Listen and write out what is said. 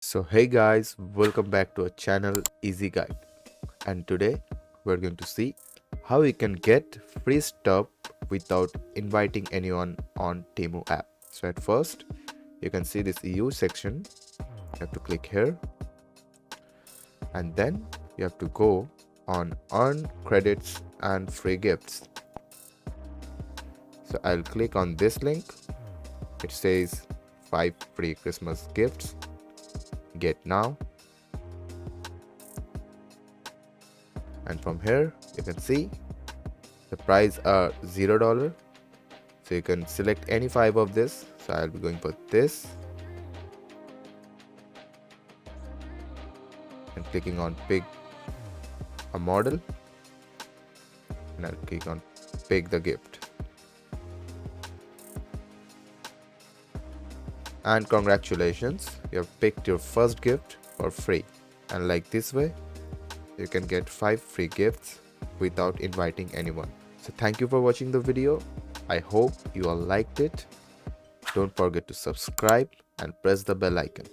So hey guys, welcome back to our channel Easy Guide, and today we're going to see how you can get free stuff without inviting anyone on Temu app. So at first you can see this EU section. You have to click here and then you have to go on earn credits and free gifts. So I'll click on this link. It says 5 free Christmas gifts. Get now. And from here you can see the price are $0, so you can select any 5 of this. So I'll be going for this and clicking on pick a model, and I'll click on pick the gift. And congratulations, you have picked your first gift for free, and like this way you can get 5 free gifts without inviting anyone. So thank you for watching the video. I hope you all liked it. Don't forget to subscribe and press the bell icon.